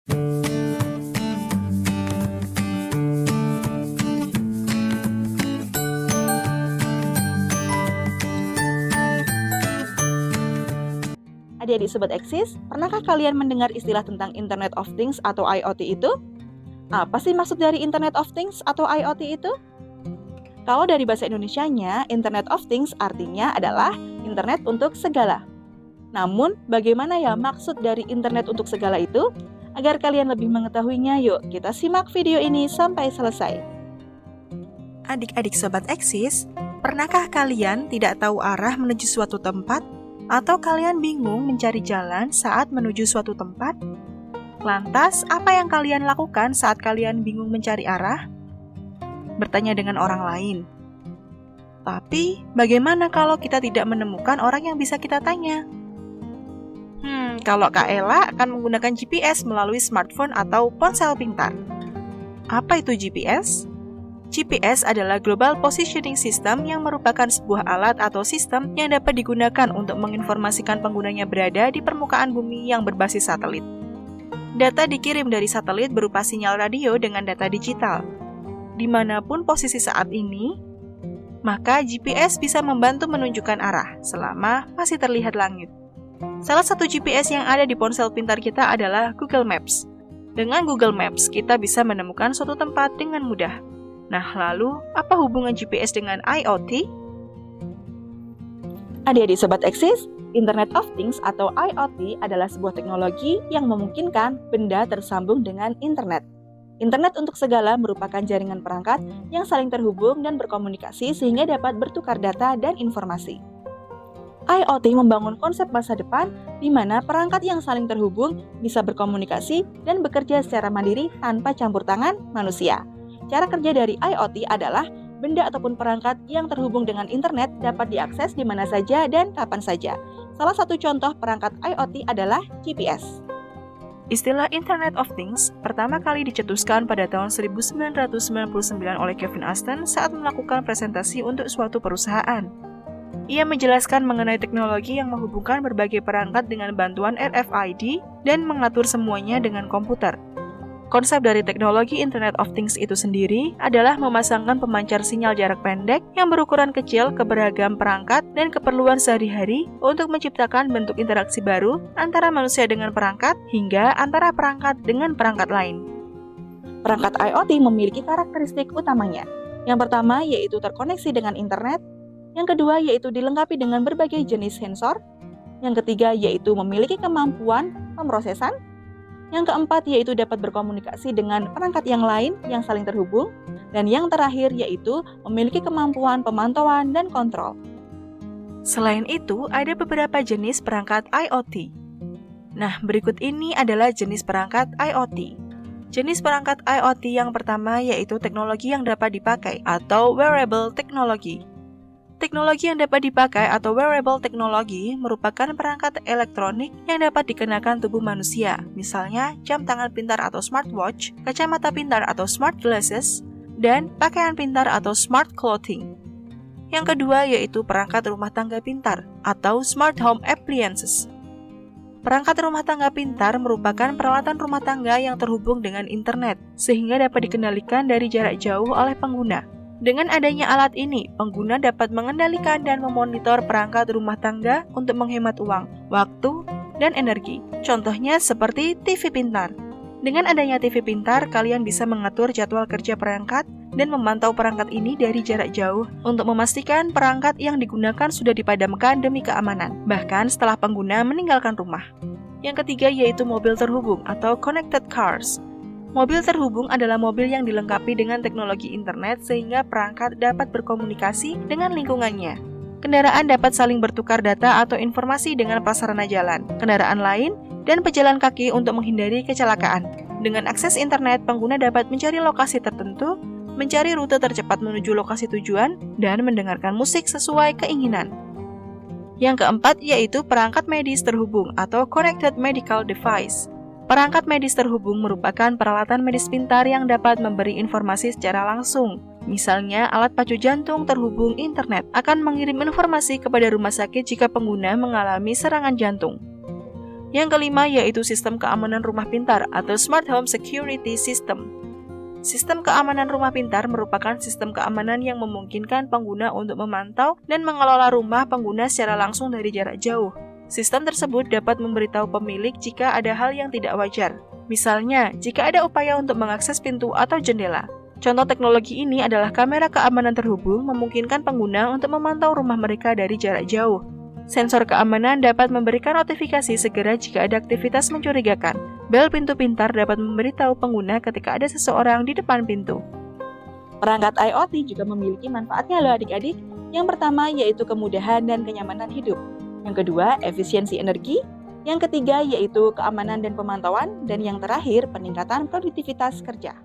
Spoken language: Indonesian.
Adik-adik Sobat Eksis, pernahkah kalian mendengar istilah tentang Internet of Things atau IoT itu? Apa sih maksud dari Internet of Things atau IoT itu? Kalau dari bahasa Indonesianya, Internet of Things artinya adalah internet untuk segala. Namun, bagaimana ya maksud dari internet untuk segala itu? Agar kalian lebih mengetahuinya, yuk kita simak video ini sampai selesai. Adik-adik Sobat Eksis, pernahkah kalian tidak tahu arah menuju suatu tempat? Atau kalian bingung mencari jalan saat menuju suatu tempat? Lantas, apa yang kalian lakukan saat kalian bingung mencari arah? Bertanya dengan orang lain. Tapi, bagaimana kalau kita tidak menemukan orang yang bisa kita tanya? Kalau Kak Ella akan menggunakan GPS melalui smartphone atau ponsel pintar. Apa itu GPS? GPS adalah Global Positioning System yang merupakan sebuah alat atau sistem yang dapat digunakan untuk menginformasikan penggunanya berada di permukaan bumi yang berbasis satelit. Data dikirim dari satelit berupa sinyal radio dengan data digital. Dimanapun posisi saat ini, maka GPS bisa membantu menunjukkan arah selama masih terlihat langit. Salah satu GPS yang ada di ponsel pintar kita adalah Google Maps. Dengan Google Maps, kita bisa menemukan suatu tempat dengan mudah. Nah, lalu apa hubungan GPS dengan IoT? Adik-adik Sobat Eksis, Internet of Things atau IoT adalah sebuah teknologi yang memungkinkan benda tersambung dengan internet. Internet untuk segala merupakan jaringan perangkat yang saling terhubung dan berkomunikasi sehingga dapat bertukar data dan informasi. IoT membangun konsep masa depan di mana perangkat yang saling terhubung bisa berkomunikasi dan bekerja secara mandiri tanpa campur tangan manusia. Cara kerja dari IoT adalah benda ataupun perangkat yang terhubung dengan internet dapat diakses di mana saja dan kapan saja. Salah satu contoh perangkat IoT adalah GPS. Istilah Internet of Things pertama kali dicetuskan pada tahun 1999 oleh Kevin Ashton saat melakukan presentasi untuk suatu perusahaan. Ia menjelaskan mengenai teknologi yang menghubungkan berbagai perangkat dengan bantuan RFID dan mengatur semuanya dengan komputer. Konsep dari teknologi Internet of Things itu sendiri adalah memasangkan pemancar sinyal jarak pendek yang berukuran kecil ke beragam perangkat dan keperluan sehari-hari untuk menciptakan bentuk interaksi baru antara manusia dengan perangkat hingga antara perangkat dengan perangkat lain. Perangkat IoT memiliki karakteristik utamanya. Yang pertama yaitu terkoneksi dengan internet, yang kedua yaitu dilengkapi dengan berbagai jenis sensor, yang ketiga yaitu memiliki kemampuan pemrosesan, yang keempat yaitu dapat berkomunikasi dengan perangkat yang lain yang saling terhubung, dan yang terakhir yaitu memiliki kemampuan pemantauan dan kontrol. Selain itu, ada beberapa jenis perangkat IoT. Nah, berikut ini adalah jenis perangkat IoT. Jenis perangkat IoT yang pertama yaitu teknologi yang dapat dipakai atau wearable technology. Teknologi yang dapat dipakai atau wearable technology merupakan perangkat elektronik yang dapat dikenakan tubuh manusia, misalnya jam tangan pintar atau smartwatch, kacamata pintar atau smart glasses, dan pakaian pintar atau smart clothing. Yang kedua yaitu perangkat rumah tangga pintar atau smart home appliances. Perangkat rumah tangga pintar merupakan peralatan rumah tangga yang terhubung dengan internet, sehingga dapat dikendalikan dari jarak jauh oleh pengguna. Dengan adanya alat ini, pengguna dapat mengendalikan dan memonitor perangkat rumah tangga untuk menghemat uang, waktu, dan energi. Contohnya seperti TV pintar. Dengan adanya TV pintar, kalian bisa mengatur jadwal kerja perangkat dan memantau perangkat ini dari jarak jauh untuk memastikan perangkat yang digunakan sudah dipadamkan demi keamanan, bahkan setelah pengguna meninggalkan rumah. Yang ketiga yaitu mobil terhubung atau connected cars. Mobil terhubung adalah mobil yang dilengkapi dengan teknologi internet sehingga perangkat dapat berkomunikasi dengan lingkungannya. Kendaraan dapat saling bertukar data atau informasi dengan prasarana jalan, kendaraan lain, dan pejalan kaki untuk menghindari kecelakaan. Dengan akses internet, pengguna dapat mencari lokasi tertentu, mencari rute tercepat menuju lokasi tujuan, dan mendengarkan musik sesuai keinginan. Yang keempat yaitu perangkat medis terhubung atau connected medical device. Perangkat medis terhubung merupakan peralatan medis pintar yang dapat memberi informasi secara langsung. Misalnya, alat pacu jantung terhubung internet akan mengirim informasi kepada rumah sakit jika pengguna mengalami serangan jantung. Yang kelima yaitu sistem keamanan rumah pintar atau Smart Home Security System. Sistem keamanan rumah pintar merupakan sistem keamanan yang memungkinkan pengguna untuk memantau dan mengelola rumah pengguna secara langsung dari jarak jauh. Sistem tersebut dapat memberitahu pemilik jika ada hal yang tidak wajar. Misalnya, jika ada upaya untuk mengakses pintu atau jendela. Contoh teknologi ini adalah kamera keamanan terhubung memungkinkan pengguna untuk memantau rumah mereka dari jarak jauh. Sensor keamanan dapat memberikan notifikasi segera jika ada aktivitas mencurigakan. Bel pintu pintar dapat memberitahu pengguna ketika ada seseorang di depan pintu. Perangkat IoT juga memiliki manfaatnya loh adik-adik. Yang pertama yaitu kemudahan dan kenyamanan hidup. Yang kedua, efisiensi energi. Yang ketiga yaitu keamanan dan pemantauan. Dan yang terakhir, peningkatan produktivitas kerja.